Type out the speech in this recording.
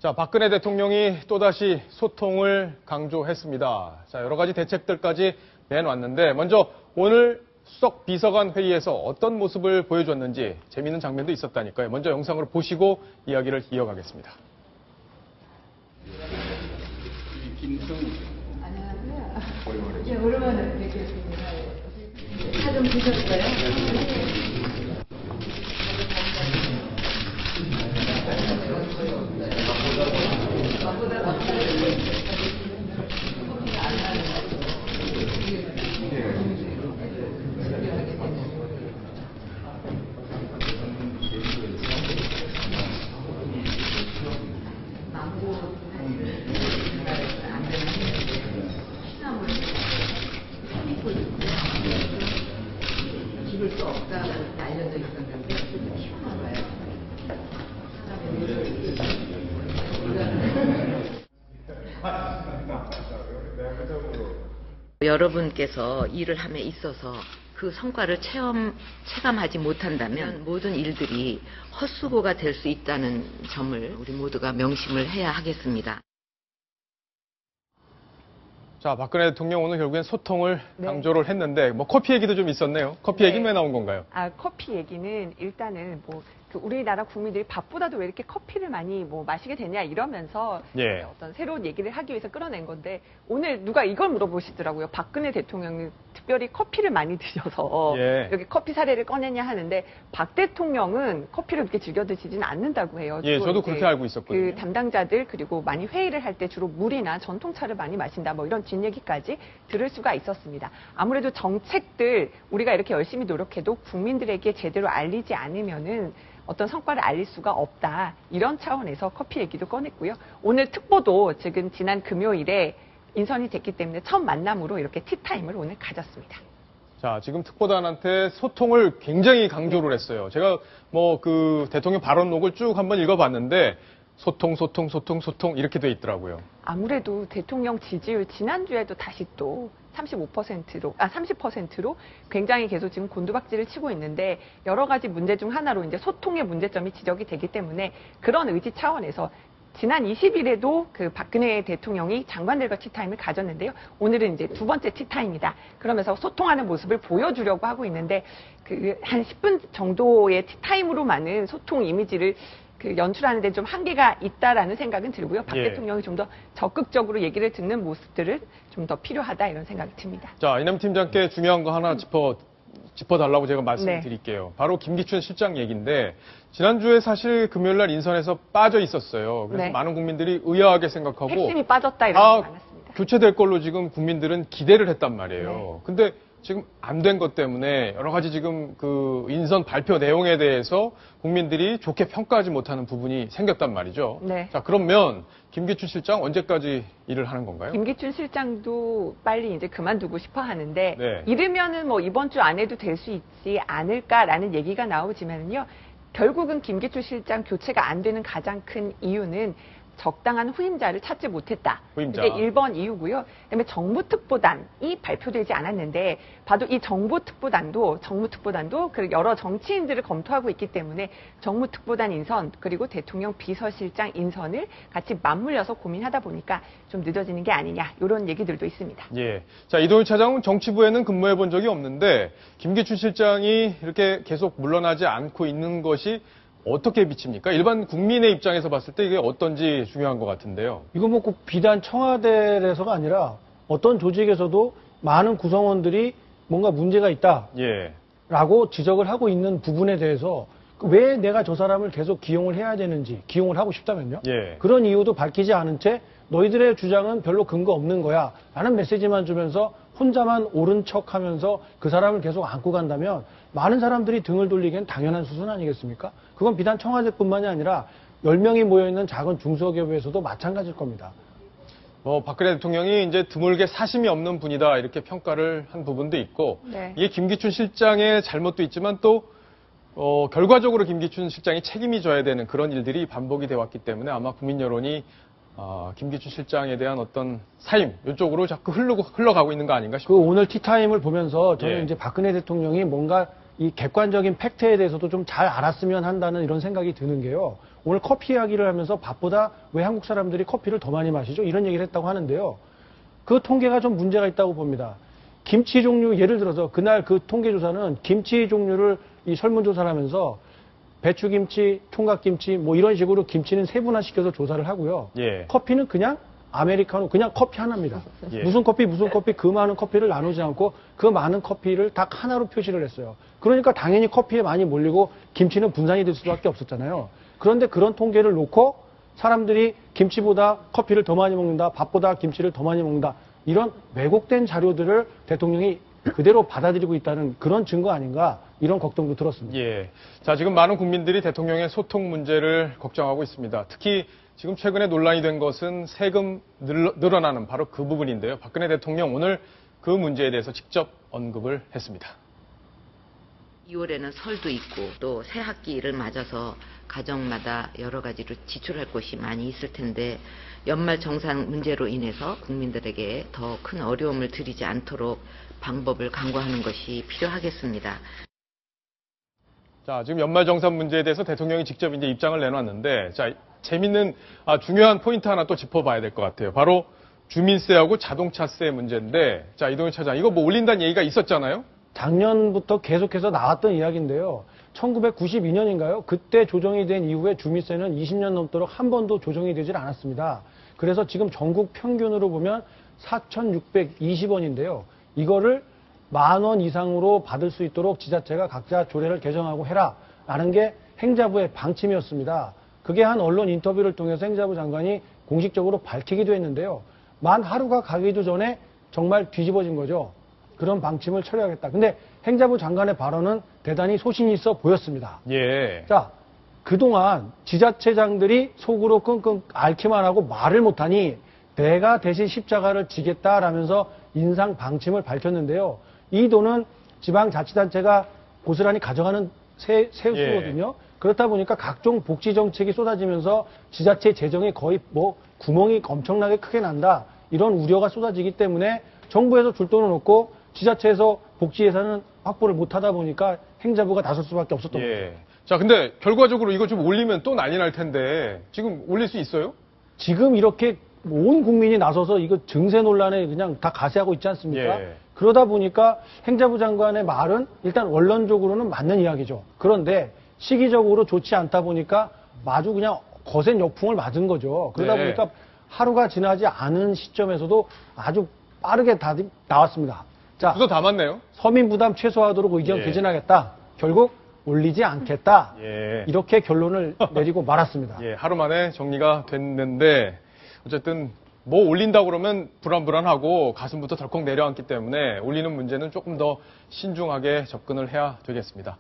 자, 박근혜 대통령이 또다시 소통을 강조했습니다. 자, 여러 가지 대책들까지 내놨는데 먼저 오늘 수석 비서관 회의에서 어떤 모습을 보여줬는지 재미있는 장면도 있었다니까요. 먼저 영상으로 보시고 이야기를 이어가겠습니다. 김승우. 안녕하세요. 예, 오랜만에 뵙겠습니다. 사진 보셨어요? 기를 수 없다고 알려져 있었는데 희한한 거예요. 여러분께서 일을 함에 있어서 그 성과를 체감하지 못한다면 모든 일들이 헛수고가 될 수 있다는 점을 우리 모두가 명심을 해야 하겠습니다. 자, 박근혜 대통령 오늘 결국엔 소통을 강조를 했는데 뭐 커피 얘기도 좀 있었네요. 커피 얘기는 왜 나온 건가요? 커피 얘기는 일단은 우리나라 국민들이 밥보다도 왜 이렇게 커피를 많이 마시게 되냐 이러면서 어떤 새로운 얘기를 하기 위해서 끌어낸 건데 오늘 누가 이걸 물어보시더라고요. 박근혜 대통령이 특별히 커피를 많이 드셔서 여기 커피 사례를 꺼내냐 하는데 박 대통령은 커피를 그렇게 즐겨 드시지는 않는다고 해요. 저도 그렇게 알고 있었거든요. 그 담당자들 그리고 많이 회의를 할 때 주로 물이나 전통차를 많이 마신다 이런 뒷얘기까지 들을 수가 있었습니다. 아무래도 정책들 우리가 이렇게 열심히 노력해도 국민들에게 제대로 알리지 않으면은 어떤 성과를 알릴 수가 없다. 이런 차원에서 커피 얘기도 꺼냈고요. 오늘 특보도 지난 금요일에 인선이 됐기 때문에 첫 만남으로 이렇게 티타임을 오늘 가졌습니다. 자, 지금 특보단한테 소통을 굉장히 강조를 했어요. 제가 그 대통령 발언록을 쭉 한번 읽어봤는데 소통 이렇게 돼 있더라고요. 아무래도 대통령 지지율 지난주에도 다시 또 30%로 굉장히 계속 지금 곤두박질을 치고 있는데 여러 가지 문제 중 하나로 이제 소통의 문제점이 지적이 되기 때문에 그런 의지 차원에서 지난 20일에도 그 박근혜 대통령이 장관들과 티타임을 가졌는데요. 오늘은 이제 두 번째 티타임이다. 그러면서 소통하는 모습을 보여주려고 하고 있는데 한 10분 정도의 티타임으로만은 소통 이미지를 연출하는 데 좀 한계가 있다라는 생각은 들고요. 박 대통령이 좀 더 적극적으로 얘기를 듣는 모습들을 좀 더 필요하다 이런 생각이 듭니다. 자, 이남 팀장께 중요한 거 하나 짚어달라고 제가 말씀드릴게요. 바로 김기춘 실장 얘기인데 지난주에 사실 금요일 날 인선에서 빠져 있었어요. 그래서 많은 국민들이 의아하게 생각하고 핵심이 빠졌다 이런 게 많았습니다. 교체될 걸로 지금 국민들은 기대를 했단 말이에요. 근데 지금 안 된 것 때문에 여러 가지 지금 그 인선 발표 내용에 대해서 국민들이 좋게 평가하지 못하는 부분이 생겼단 말이죠. 자, 그러면 김기춘 실장 언제까지 일을 하는 건가요? 김기춘 실장도 빨리 이제 그만두고 싶어 하는데 이르면은 이번 주 안에도 될 수 있지 않을까라는 얘기가 나오지만요. 결국은 김기춘 실장 교체가 안 되는 가장 큰 이유는 적당한 후임자를 찾지 못했다. 후임자. 이게 1번 이유고요. 그다음에 정부특보단이 발표되지 않았는데 봐도 이 정부특보단도 그 여러 정치인들을 검토하고 있기 때문에 정무특보단 인선 그리고 대통령 비서실장 인선을 같이 맞물려서 고민하다 보니까 좀 늦어지는 게 아니냐 이런 얘기들도 있습니다. 자, 이동일 차장은 정치부에는 근무해 본 적이 없는데 김기춘 실장이 이렇게 계속 물러나지 않고 있는 것이 어떻게 비칩니까? 일반 국민의 입장에서 봤을 때 이게 어떤지 중요한 것 같은데요. 이거 꼭 비단 청와대에서가 아니라 어떤 조직에서도 많은 구성원들이 뭔가 문제가 있다라고 지적을 하고 있는 부분에 대해서 왜 내가 저 사람을 계속 기용을 해야 되는지 기용을 하고 싶다면요. 그런 이유도 밝히지 않은 채 너희들의 주장은 별로 근거 없는 거야 라는 메시지만 주면서 혼자만 옳은 척하면서 그 사람을 계속 안고 간다면 많은 사람들이 등을 돌리기엔 당연한 수순 아니겠습니까? 그건 비단 청와대뿐만이 아니라 10명이 모여있는 작은 중소기업에서도 마찬가지일 겁니다. 박근혜 대통령이 이제 드물게 사심이 없는 분이다 이렇게 평가를 한 부분도 있고 이게 김기춘 실장의 잘못도 있지만 또 결과적으로 김기춘 실장이 책임이 져야 되는 그런 일들이 반복이 돼 왔기 때문에 아마 국민 여론이 김기춘 실장에 대한 어떤 사임 이쪽으로 자꾸 흘러가고 있는 거 아닌가 싶어요. 오늘 티타임을 보면서 저는 이제 박근혜 대통령이 뭔가 이 객관적인 팩트에 대해서도 좀 잘 알았으면 한다는 이런 생각이 드는 게요. 오늘 커피 이야기를 하면서 밥보다 왜 한국 사람들이 커피를 더 많이 마시죠? 이런 얘기를 했다고 하는데요. 그 통계가 좀 문제가 있다고 봅니다. 김치 종류, 예를 들어서 그날 그 통계조사는 김치 종류를 이 설문조사를 하면서 배추김치, 총각김치 뭐 이런 식으로 김치는 세분화시켜서 조사를 하고요. 예. 커피는 그냥 아메리카노, 그냥 커피 하나입니다. 예. 무슨 커피, 그 많은 커피를 나누지 않고 그 많은 커피를 딱 하나로 표시를 했어요. 그러니까 당연히 커피에 많이 몰리고 김치는 분산이 될 수밖에 없었잖아요. 그런데 그런 통계를 놓고 사람들이 김치보다 커피를 더 많이 먹는다, 밥보다 김치를 더 많이 먹는다, 이런 왜곡된 자료들을 대통령이 그대로 받아들이고 있다는 그런 증거 아닌가, 이런 걱정도 들었습니다. 예. 자, 지금 많은 국민들이 대통령의 소통 문제를 걱정하고 있습니다. 특히 지금 최근에 논란이 된 것은 세금 늘어나는 바로 그 부분인데요. 박근혜 대통령 오늘 그 문제에 대해서 직접 언급을 했습니다. 2월에는 설도 있고 또 새 학기를 맞아서 가정마다 여러 가지로 지출할 곳이 많이 있을 텐데 연말 정산 문제로 인해서 국민들에게 더 큰 어려움을 드리지 않도록 방법을 강구하는 것이 필요하겠습니다. 자, 지금 연말정산 문제에 대해서 대통령이 직접 이제 입장을 내놨는데, 자, 재밌는, 중요한 포인트 하나 또 짚어봐야 될 것 같아요. 바로 주민세하고 자동차세 문제인데, 자, 이동희 차장, 이거 뭐 올린다는 얘기가 있었잖아요? 작년부터 계속해서 나왔던 이야기인데요. 1992년인가요? 그때 조정이 된 이후에 주민세는 20년 넘도록 한 번도 조정이 되질 않았습니다. 그래서 지금 전국 평균으로 보면 4,620원인데요. 이거를 10,000원 이상으로 받을 수 있도록 지자체가 각자 조례를 개정하고 해라라는 게 행자부의 방침이었습니다. 그게 한 언론 인터뷰를 통해서 행자부 장관이 공식적으로 밝히기도 했는데요. 만 하루가 가기도 전에 정말 뒤집어진 거죠. 그런 방침을 처리하겠다. 근데 행자부 장관의 발언은 대단히 소신이 있어 보였습니다. 예. 자, 그동안 지자체장들이 속으로 끙끙 앓기만 하고 말을 못하니 내가 대신 십자가를 지겠다라면서 인상 방침을 밝혔는데요. 이 돈은 지방자치단체가 고스란히 가져가는 세수거든요. 예. 그렇다 보니까 각종 복지 정책이 쏟아지면서 지자체 재정에 거의 뭐 구멍이 엄청나게 크게 난다, 이런 우려가 쏟아지기 때문에 정부에서 줄 돈은 없고 지자체에서 복지 예산은 확보를 못하다 보니까 행자부가 나설 수밖에 없었던 거죠. 자, 근데 결과적으로 이거 좀 올리면 또 난리 날 텐데 지금 올릴 수 있어요? 지금 이렇게 온 국민이 나서서 이거 증세 논란에 그냥 다 가세하고 있지 않습니까? 예. 그러다 보니까 행자부 장관의 말은 일단 원론적으로는 맞는 이야기죠. 그런데 시기적으로 좋지 않다 보니까 마주 그냥 거센 역풍을 맞은 거죠. 그러다 네. 보니까 하루가 지나지 않은 시점에서도 아주 빠르게 다 나왔습니다. 자, 주소 다 맞네요. 서민 부담 최소화하도록 의견 예. 개진하겠다. 결국 올리지 않겠다. 예. 이렇게 결론을 내리고 말았습니다. 예, 하루 만에 정리가 됐는데 어쨌든 뭐 올린다고 그러면 불안불안하고 가슴부터 덜컥 내려앉기 때문에 올리는 문제는 조금 더 신중하게 접근을 해야 되겠습니다.